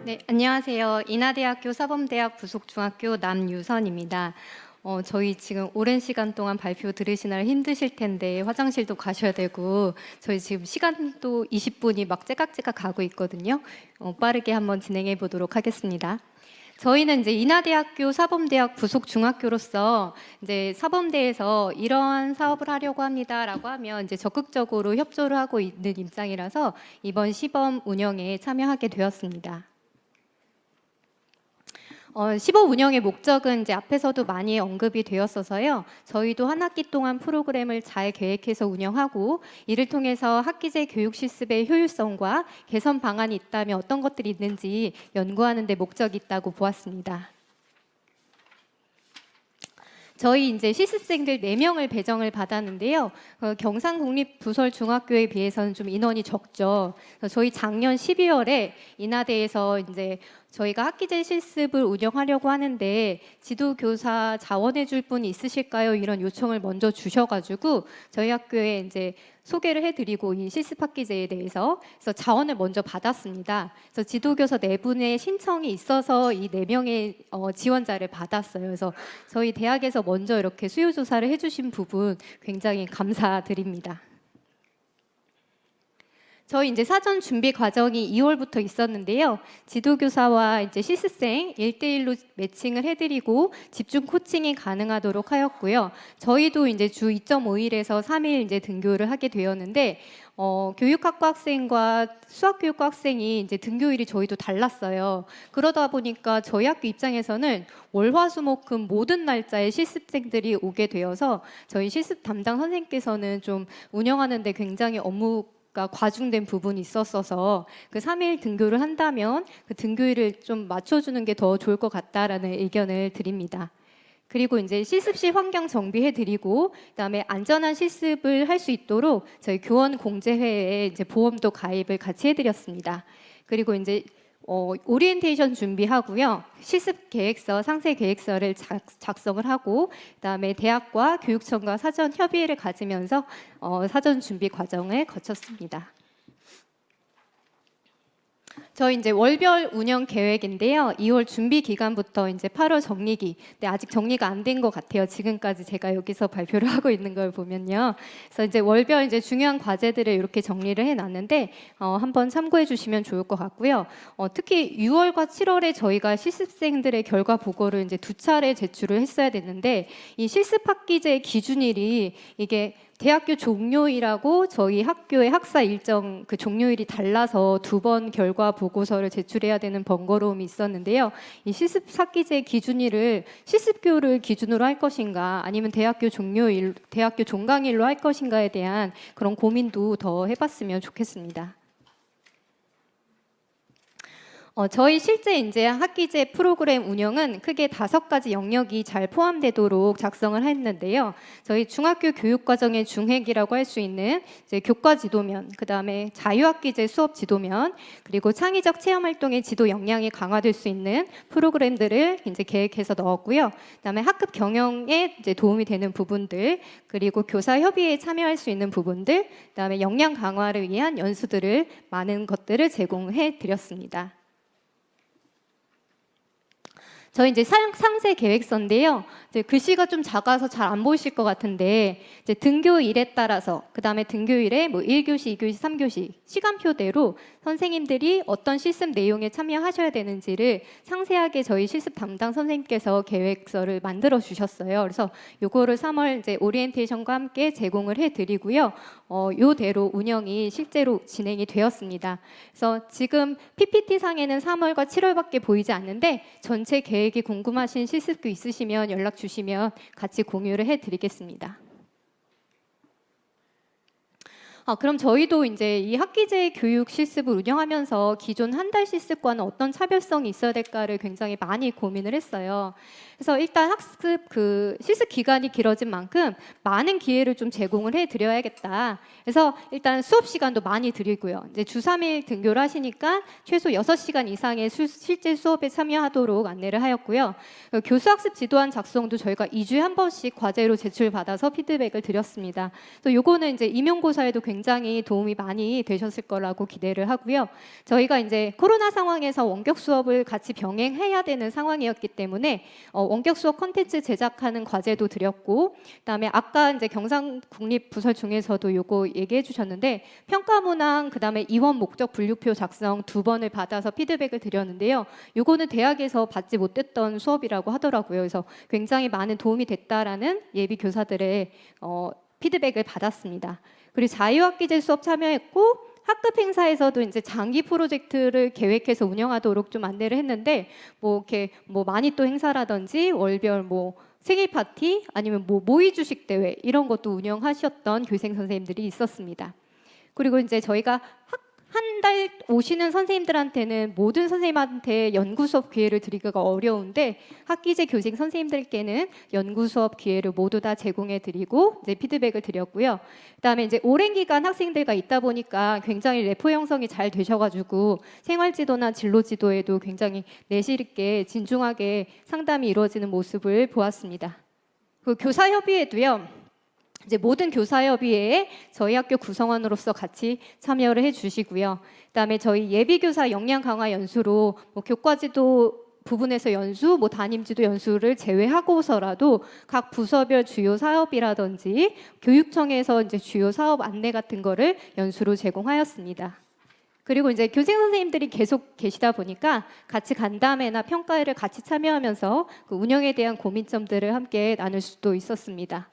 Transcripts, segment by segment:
네, 안녕하세요. 인하대학교 사범대학 부속중학교 남유선입니다. 저희 지금 오랜 시간 동안 발표 들으시느라 힘드실 텐데 화장실도 가셔야 되고 저희 지금 시간도 20분이 막 째깍째깍 가고 있거든요. 빠르게 한번 진행해 보도록 하겠습니다. 저희는 이제 인하대학교 사범대학 부속중학교로서 이제 사범대에서 이러한 사업을 하려고 합니다라고 하면 이제 적극적으로 협조를 하고 있는 입장이라서 이번 시범 운영에 참여하게 되었습니다. 시범 운영의 목적은 이제 앞에서도 많이 언급이 되었어서요. 저희도 한 학기 동안 프로그램을 잘 계획해서 운영하고 이를 통해서 학기제 교육 실습의 효율성과 개선 방안이 있다면 어떤 것들이 있는지 연구하는 데 목적이 있다고 보았습니다. 저희 이제 실습생들 4명을 배정을 받았는데요. 경상국립부설중학교에 비해서는 좀 인원이 적죠. 저희 작년 12월에 인하대에서 이제 저희가 학기제 실습을 운영하려고 하는데 지도교사 자원해 줄 분이 있으실까요? 이런 요청을 먼저 주셔가지고 저희 학교에 이제 소개를 해드리고 이 실습 학기제에 대해서 그래서 자원을 먼저 받았습니다. 그래서 지도교사 4분의 신청이 있어서 이 4명의 지원자를 받았어요. 그래서 저희 대학에서 먼저 이렇게 수요 조사를 해주신 부분 굉장히 감사드립니다. 저희 이제 사전 준비 과정이 2월부터 있었는데요. 지도교사와 이제 실습생 1대1로 매칭을 해드리고 집중 코칭이 가능하도록 하였고요. 저희도 이제 주 2.5일에서 3일 이제 등교를 하게 되었는데, 교육학과 학생과 수학교육과 학생이 이제 등교일이 저희도 달랐어요. 그러다 보니까 저희 학교 입장에서는 월화수목금 모든 날짜에 실습생들이 오게 되어서 저희 실습 담당 선생님께서는 좀 운영하는데 굉장히 과중된 부분이 있었어서 그 3일 등교를 한다면 그 등교일을 좀 맞춰주는 게 더 좋을 것 같다라는 의견을 드립니다. 그리고 이제 실습실 환경 정비해드리고 그다음에 안전한 실습을 할 수 있도록 저희 교원 공제회에 이제 보험도 가입을 같이 해드렸습니다. 그리고 이제 오리엔테이션 준비하고요. 실습 계획서, 상세 계획서를 작성을 하고 그다음에 대학과 교육청과 사전 협의를 가지면서 사전 준비 과정을 거쳤습니다. 저희 이제 월별 운영 계획인데요. 2월 준비 기간부터 이제 8월 정리기. 근데 아직 정리가 안 된 것 같아요. 지금까지 제가 여기서 발표를 하고 있는 걸 보면요. 그래서 이제 월별 이제 중요한 과제들을 이렇게 정리를 해놨는데 한번 참고해 주시면 좋을 것 같고요. 특히 6월과 7월에 저희가 실습생들의 결과 보고를 이제 2차례 제출을 했어야 됐는데 이 실습 학기제 기준일이 이게 대학교 종료일하고 저희 학교의 학사 일정 그 종료일이 달라서 2번 결과 보고서를 제출해야 되는 번거로움이 있었는데요. 이 실습 학기제 기준일을 실습교를 기준으로 할 것인가 아니면 대학교 종료일, 대학교 종강일로 할 것인가에 대한 그런 고민도 더 해봤으면 좋겠습니다. 저희 실제 이제 학기제 프로그램 운영은 크게 5가지 영역이 잘 포함되도록 작성을 했는데요. 저희 중학교 교육과정의 중핵이라고 할 수 있는 이제 교과 지도면, 그 다음에 자유학기제 수업 지도면, 그리고 창의적 체험활동의 지도 역량이 강화될 수 있는 프로그램들을 이제 계획해서 넣었고요. 그 다음에 학급 경영에 이제 도움이 되는 부분들, 그리고 교사 협의에 참여할 수 있는 부분들, 그 다음에 역량 강화를 위한 연수들을 많은 것들을 제공해 드렸습니다. 저희 이제 상세 계획서인데요. 이제 글씨가 좀 작아서 잘 안 보이실 것 같은데 이제 등교일에 따라서 그 다음에 등교일에 뭐 1교시, 2교시, 3교시 시간표대로 선생님들이 어떤 실습 내용에 참여하셔야 되는지를 상세하게 저희 실습 담당 선생님께서 계획서를 만들어 주셨어요. 그래서 요거를 3월 이제 오리엔테이션과 함께 제공을 해드리고요. 요대로 운영이 실제로 진행이 되었습니다. 그래서 지금 PPT 상에는 3월과 7월밖에 보이지 않는데 전체 계획이 궁금하신 실습교 있으시면 연락 주시면 같이 공유를 해드리겠습니다. 그럼 저희도 이제 이 학기제 교육 실습을 운영하면서 기존 한 달 실습과는 어떤 차별성이 있어야 될까를 굉장히 많이 고민을 했어요. 그래서 일단 학습 실습 기간이 길어진 만큼 많은 기회를 좀 제공을 해드려야겠다. 그래서 일단 수업 시간도 많이 드리고요. 이제 주 3일 등교를 하시니까 최소 6시간 이상의 실제 수업에 참여하도록 안내를 하였고요. 교수학습 지도안 작성도 저희가 2주에 한 번씩 과제로 제출받아서 피드백을 드렸습니다. 그래서 요거는 이제 임용고사에도 굉장히 굉장히 도움이 많이 되셨을 거라고 기대를 하고요. 저희가 이제 코로나 상황에서 원격 수업을 같이 병행해야 되는 상황이었기 때문에 원격 수업 콘텐츠 제작하는 과제도 드렸고, 그다음에 아까 이제 경상국립부설 중에서도 요거 얘기해 주셨는데 평가문항 그다음에 이원 목적 분류표 작성 2번을 받아서 피드백을 드렸는데요. 요거는 대학에서 받지 못했던 수업이라고 하더라고요. 그래서 굉장히 많은 도움이 됐다라는 예비 교사들의 피드백을 받았습니다. 그리고 자유학기제 수업 참여했고 학급 행사에서도 이제 장기 프로젝트를 계획해서 운영하도록 좀 안내를 했는데 뭐 이렇게 뭐 많이 또 행사라든지 월별 뭐 생일 파티 아니면 뭐 모의 주식 대회 이런 것도 운영하셨던 교생 선생님들이 있었습니다. 그리고 이제 저희가 한 달 오시는 선생님들한테는 모든 선생님한테 연구 수업 기회를 드리기가 어려운데 학기제 교생 선생님들께는 연구 수업 기회를 모두 다 제공해 드리고 이제 피드백을 드렸고요. 그다음에 이제 오랜 기간 학생들과 있다 보니까 굉장히 래퍼 형성이 잘 되셔가지고 생활지도나 진로지도에도 굉장히 내실 있게 진중하게 상담이 이루어지는 모습을 보았습니다. 그 교사협의회도요. 이제 모든 교사협의회에 저희 학교 구성원으로서 같이 참여를 해주시고요. 그다음에 저희 예비교사 역량 강화 연수로 뭐 교과지도 부분에서 연수, 뭐 담임지도 연수를 제외하고서라도 각 부서별 주요 사업이라든지 교육청에서 이제 주요 사업 안내 같은 거를 연수로 제공하였습니다. 그리고 이제 교생 선생님들이 계속 계시다 보니까 같이 간담회나 평가회를 같이 참여하면서 그 운영에 대한 고민점들을 함께 나눌 수도 있었습니다.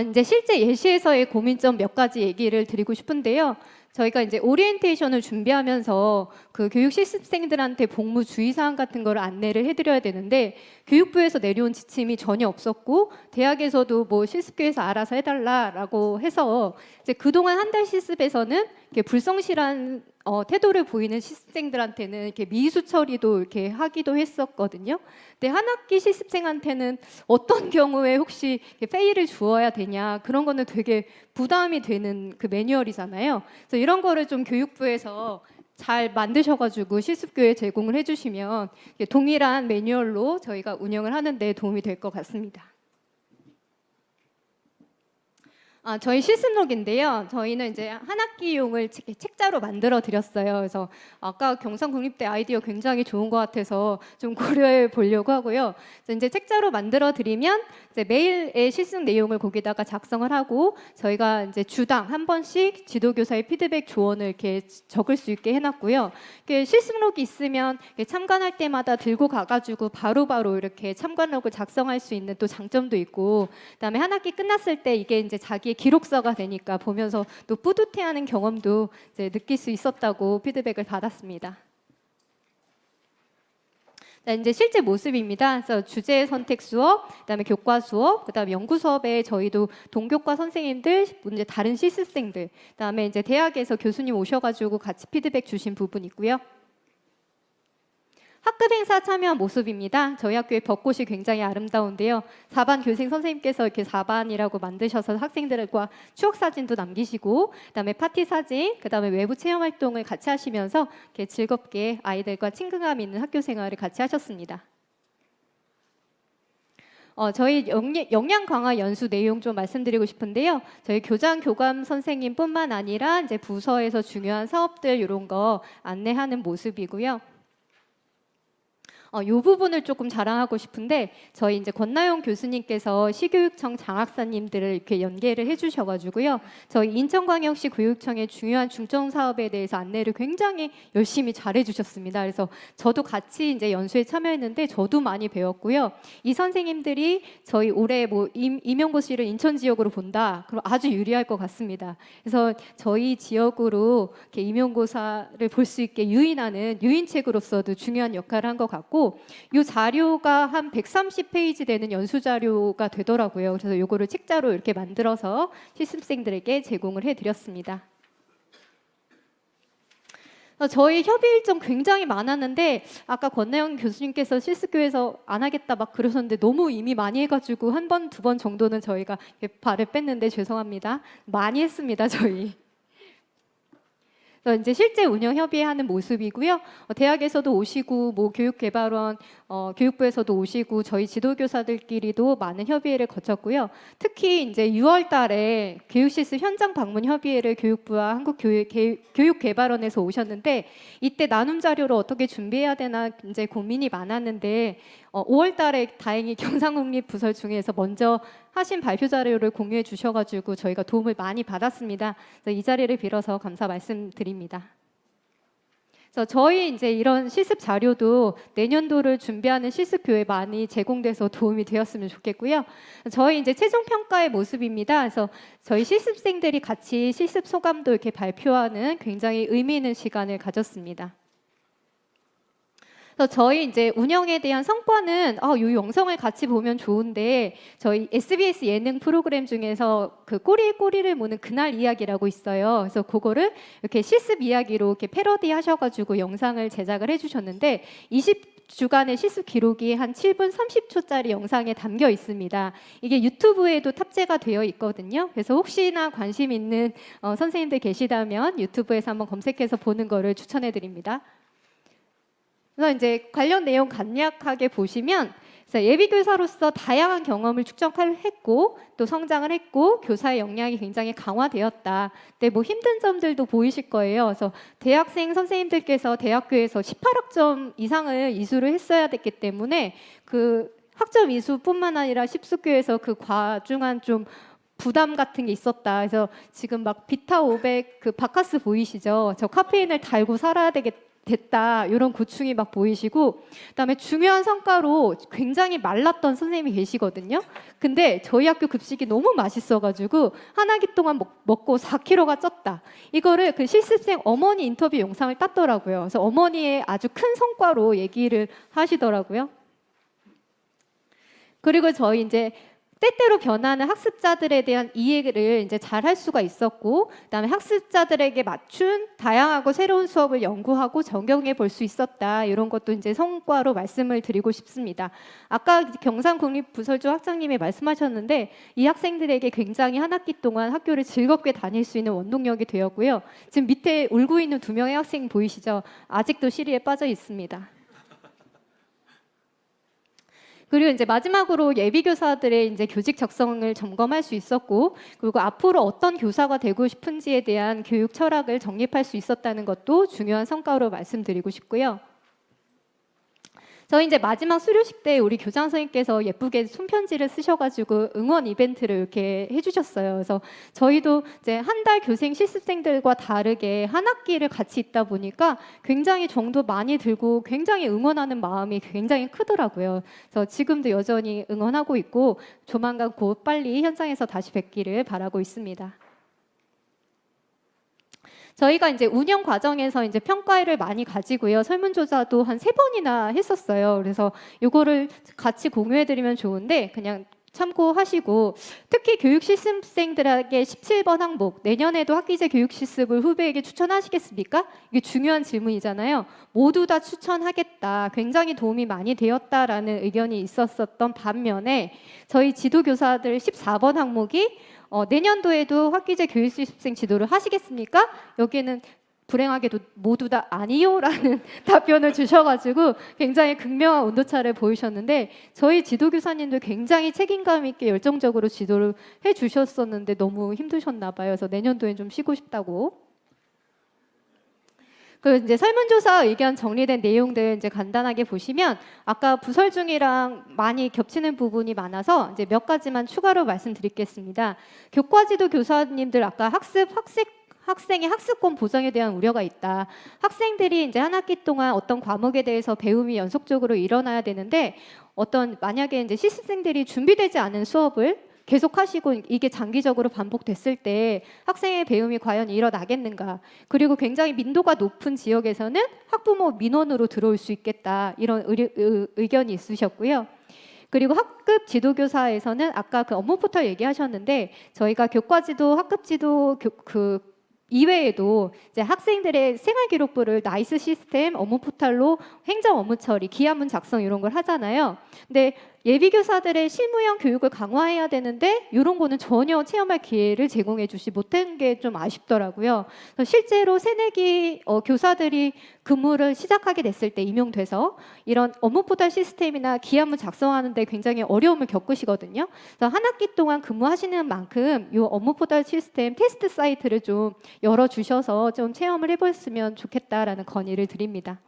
이제 실제 예시에서의 고민점 몇 가지 얘기를 드리고 싶은데요. 저희가 이제 오리엔테이션을 준비하면서 그 교육 실습생들한테 복무 주의사항 같은 걸 안내를 해드려야 되는데 교육부에서 내려온 지침이 전혀 없었고 대학에서도 뭐 실습교에서 알아서 해달라라고 해서 이제 그동안 한 달 실습에서는 이렇게 불성실한 태도를 보이는 실습생들한테는 이렇게 미수 처리도 이렇게 하기도 했었거든요. 근데 한 학기 실습생한테는 어떤 경우에 혹시 페이를 주어야 되냐 그런 거는 되게 부담이 되는 그 매뉴얼이잖아요. 그래서 이런 거를 좀 교육부에서 잘 만드셔가지고 실습교에 제공을 해주시면 동일한 매뉴얼로 저희가 운영을 하는 데 도움이 될 것 같습니다. 저희 실습록인데요. 저희는 이제 한 학기용을 책자로 만들어 드렸어요. 그래서 아까 경상국립대 아이디어 굉장히 좋은 것 같아서 좀 고려해 보려고 하고요. 그래서 이제 책자로 만들어 드리면 이제 매일의 실습 내용을 거기다가 작성을 하고 저희가 이제 주당 한 번씩 지도교사의 피드백 조언을 이렇게 적을 수 있게 해놨고요. 실습록이 있으면 참관할 때마다 들고 가가지고 바로바로 이렇게 참관록을 작성할 수 있는 또 장점도 있고, 그다음에 한 학기 끝났을 때 이게 이제 자기의 기록서가 되니까 보면서 또 뿌듯해하는 경험도 이제 느낄 수 있었다고 피드백을 받았습니다. 자, 이제 실제 모습입니다. 그래서 주제 선택 수업, 그다음에 교과 수업, 그다음에 연구 수업에 저희도 동교과 선생님들, 이제 다른 실습생들, 그다음에 이제 대학에서 교수님 오셔가지고 같이 피드백 주신 부분 있고요. 학급 행사 참여한 모습입니다. 저희 학교의 벚꽃이 굉장히 아름다운데요. 4반 교생 선생님께서 이렇게 4반이라고 만드셔서 학생들과 추억 사진도 남기시고, 그다음에 파티 사진, 그다음에 외부 체험 활동을 같이 하시면서 이렇게 즐겁게 아이들과 친근감 있는 학교 생활을 같이 하셨습니다. 저희 역량 강화 연수 내용 좀 말씀드리고 싶은데요. 저희 교장 교감 선생님뿐만 아니라 이제 부서에서 중요한 사업들 이런 거 안내하는 모습이고요. 이 부분을 조금 자랑하고 싶은데 저희 이제 권나영 교수님께서 시교육청 장학사님들을 이렇게 연계를 해주셔가지고요. 저희 인천광역시 교육청의 중요한 중점 사업에 대해서 안내를 굉장히 열심히 잘해주셨습니다. 그래서 저도 같이 이제 연수에 참여했는데 저도 많이 배웠고요. 이 선생님들이 저희 올해 뭐 임용고시를 인천 지역으로 본다, 그럼 아주 유리할 것 같습니다. 그래서 저희 지역으로 이렇게 임용고사를 볼 수 있게 유인하는 유인책으로서도 중요한 역할을 한 것 같고. 이 자료가 한 130페이지 되는 연수 자료가 되더라고요. 그래서 이거를 책자로 이렇게 만들어서 실습생들에게 제공을 해드렸습니다. 저희 협의 일정 굉장히 많았는데 아까 권나영 교수님께서 실습교에서 안 하겠다 막 그러셨는데 너무 이미 많이 해가지고 한 번, 두 번 정도는 저희가 발을 뺐는데 죄송합니다. 많이 했습니다, 저희. 그래서 이제 실제 운영 협의하는 모습이고요. 대학에서도 오시고 뭐 교육개발원 교육부에서도 오시고 저희 지도교사들끼리도 많은 협의회를 거쳤고요. 특히 이제 6월 달에 교육실습 현장 방문 협의회를 교육부와 한국교육개발원에서 오셨는데 이때 나눔 자료를 어떻게 준비해야 되나 이제 고민이 많았는데 5월 달에 다행히 경상국립부설 중에서 먼저 하신 발표 자료를 공유해 주셔가지고 저희가 도움을 많이 받았습니다. 그래서 이 자리를 빌어서 감사 말씀드립니다. 그래서 저희 이제 이런 실습 자료도 내년도를 준비하는 실습 교회에 많이 제공돼서 도움이 되었으면 좋겠고요. 저희 이제 최종 평가의 모습입니다. 그래서 저희 실습생들이 같이 실습 소감도 이렇게 발표하는 굉장히 의미 있는 시간을 가졌습니다. 그래서 저희 이제 운영에 대한 성과는 이 영상을 같이 보면 좋은데 저희 SBS 예능 프로그램 중에서 그 꼬리를 무는 그날 이야기라고 있어요. 그래서 그거를 이렇게 실습 이야기로 이렇게 패러디 하셔가지고 영상을 제작을 해주셨는데 20주간의 실습 기록이 한 7분 30초짜리 영상에 담겨 있습니다. 이게 유튜브에도 탑재가 되어 있거든요. 그래서 혹시나 관심 있는 선생님들 계시다면 유튜브에서 한번 검색해서 보는 거를 추천해 드립니다. 그래서 이제 관련 내용 간략하게 보시면 예비교사로서 다양한 경험을 축적했고 또 성장을 했고 교사의 역량이 굉장히 강화되었다. 근데 뭐 힘든 점들도 보이실 거예요. 그래서 대학생 선생님들께서 대학교에서 18학점 이상을 이수를 했어야 됐기 때문에 그 학점 이수뿐만 아니라 십수교에서 그 과중한 좀 부담 같은 게 있었다. 그래서 지금 막 비타 500 그 바카스 보이시죠? 저 카페인을 달고 살아야 됐다 이런 고충이 막 보이시고 그다음에 중요한 성과로 굉장히 말랐던 선생님이 계시거든요. 근데 저희 학교 급식이 너무 맛있어가지고 한 학기 동안 먹고 4kg가 쪘다. 이거를 그 실습생 어머니 인터뷰 영상을 땄더라고요. 그래서 어머니의 아주 큰 성과로 얘기를 하시더라고요. 그리고 저희 이제 때때로 변하는 학습자들에 대한 이해를 이제 잘 할 수가 있었고, 그다음에 학습자들에게 맞춘 다양하고 새로운 수업을 연구하고 적용해 볼 수 있었다. 이런 것도 이제 성과로 말씀을 드리고 싶습니다. 아까 경상국립부설조 학장님이 말씀하셨는데 이 학생들에게 굉장히 한 학기 동안 학교를 즐겁게 다닐 수 있는 원동력이 되었고요. 지금 밑에 울고 있는 2명의 학생 보이시죠? 아직도 시리에 빠져 있습니다. 그리고 이제 마지막으로 예비교사들의 이제 교직 적성을 점검할 수 있었고, 그리고 앞으로 어떤 교사가 되고 싶은지에 대한 교육 철학을 정립할 수 있었다는 것도 중요한 성과로 말씀드리고 싶고요. 저희 이제 마지막 수료식 때 우리 교장 선생님께서 예쁘게 손편지를 쓰셔가지고 응원 이벤트를 이렇게 해주셨어요. 그래서 저희도 이제 한 달 교생 실습생들과 다르게 한 학기를 같이 있다 보니까 굉장히 정도 많이 들고 굉장히 응원하는 마음이 굉장히 크더라고요. 그래서 지금도 여전히 응원하고 있고 조만간 곧 빨리 현장에서 다시 뵙기를 바라고 있습니다. 저희가 이제 운영 과정에서 이제 평가를 많이 가지고요. 설문조사도 한 3번이나 했었어요. 그래서 이거를 같이 공유해드리면 좋은데 그냥 참고하시고, 특히 교육실습생들에게 17번 항목, 내년에도 학기제 교육실습을 후배에게 추천하시겠습니까? 이게 중요한 질문이잖아요. 모두 다 추천하겠다. 굉장히 도움이 많이 되었다라는 의견이 있었던 반면에 저희 지도교사들 14번 항목이 내년도에도 학기제 교육실습생 지도를 하시겠습니까? 여기는 불행하게도 모두 다 아니요라는 답변을 주셔가지고 굉장히 극명한 온도차를 보이셨는데, 저희 지도교사님도 굉장히 책임감 있게 열정적으로 지도를 해주셨었는데 너무 힘드셨나 봐요. 그래서 내년도엔 좀 쉬고 싶다고. 그 이제 설문조사 의견 정리된 내용들 이제 간단하게 보시면 아까 부설 중이랑 많이 겹치는 부분이 많아서 이제 몇 가지만 추가로 말씀드리겠습니다. 교과지도 교사님들 아까 학생의 학습권 보장에 대한 우려가 있다. 학생들이 이제 한 학기 동안 어떤 과목에 대해서 배움이 연속적으로 일어나야 되는데 만약에 이제 실습생들이 준비되지 않은 수업을 계속 하시고 이게 장기적으로 반복됐을 때 학생의 배움이 과연 일어나겠는가. 그리고 굉장히 민도가 높은 지역에서는 학부모 민원으로 들어올 수 있겠다. 이런 의견이 있으셨고요. 그리고 학급 지도교사에서는 아까 그 업무 포털 얘기하셨는데 저희가 교과지도, 학급지도 이외에도 이제 학생들의 생활기록부를 나이스 시스템 업무 포털로 행정 업무 처리, 기하문 작성 이런 걸 하잖아요. 근데 예비교사들의 실무형 교육을 강화해야 되는데 이런 거는 전혀 체험할 기회를 제공해 주지 못한 게 좀 아쉽더라고요. 그래서 실제로 새내기 교사들이 근무를 시작하게 됐을 때 임용돼서 이런 업무 포털 시스템이나 기하문 작성하는데 굉장히 어려움을 겪으시거든요. 그래서 한 학기 동안 근무하시는 만큼 이 업무 포털 시스템 테스트 사이트를 좀 열어주셔서 좀 체험을 해보셨으면 좋겠다라는 건의를 드립니다.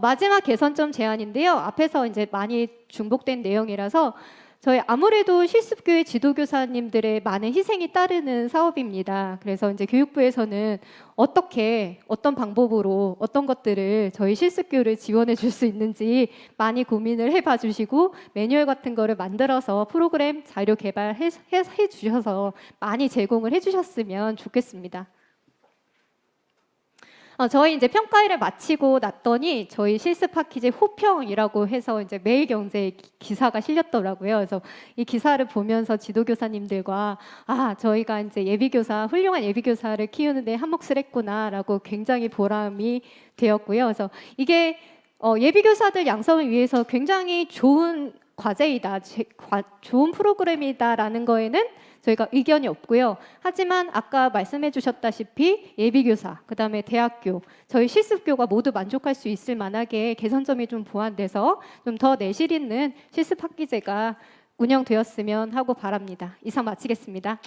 마지막 개선점 제안인데요. 앞에서 이제 많이 중복된 내용이라서 저희 아무래도 실습교회 지도교사님들의 많은 희생이 따르는 사업입니다. 그래서 이제 교육부에서는 어떤 방법으로 어떤 것들을 저희 실습교를 지원해 줄 수 있는지 많이 고민을 해봐 주시고 매뉴얼 같은 거를 만들어서 프로그램 자료 개발해 주셔서 많이 제공을 해 주셨으면 좋겠습니다. 저희 이제 평가회를 마치고 났더니 저희 실습 파키지 호평이라고 해서 이제 매일경제에 기사가 실렸더라고요. 그래서 이 기사를 보면서 지도교사님들과 저희가 이제 훌륭한 예비교사를 키우는데 한 몫을 했구나라고 굉장히 보람이 되었고요. 그래서 이게 예비교사들 양성을 위해서 굉장히 좋은 과제이다, 좋은 프로그램이다라는 거에는 저희가 의견이 없고요. 하지만 아까 말씀해 주셨다시피 예비교사, 그다음에 대학교, 저희 실습교가 모두 만족할 수 있을 만하게 개선점이 좀 보완돼서 좀 더 내실 있는 실습학기제가 운영되었으면 하고 바랍니다. 이상 마치겠습니다.